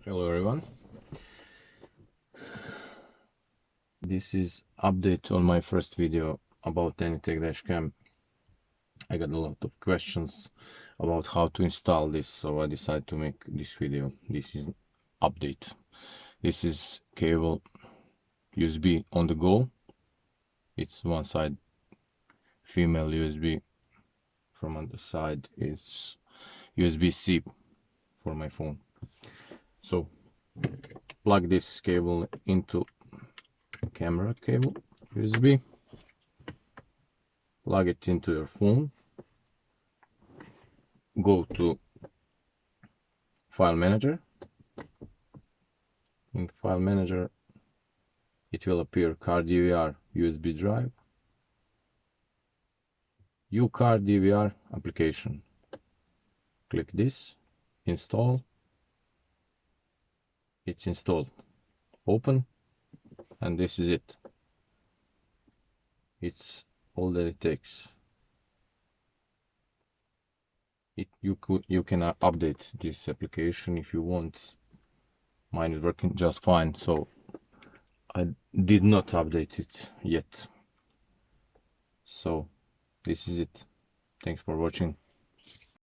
Hello everyone, this is update on my first video about Anytek dashcam. I got a lot of questions about how to install this, so I decided to make this video. This is update. This is cable USB on the go. It's one side female USB, from on the side is USB-C for my phone. So plug this cable into camera cable USB, plug it into your phone, go to file manager. In file manager it will appear car DVR USB drive, car DVR application. Click this, install. It's installed. Open, and this is it. It's all that it takes. You can update this application if you want. Mine is working just fine, so I did not update it yet. So this is it. Thanks for watching.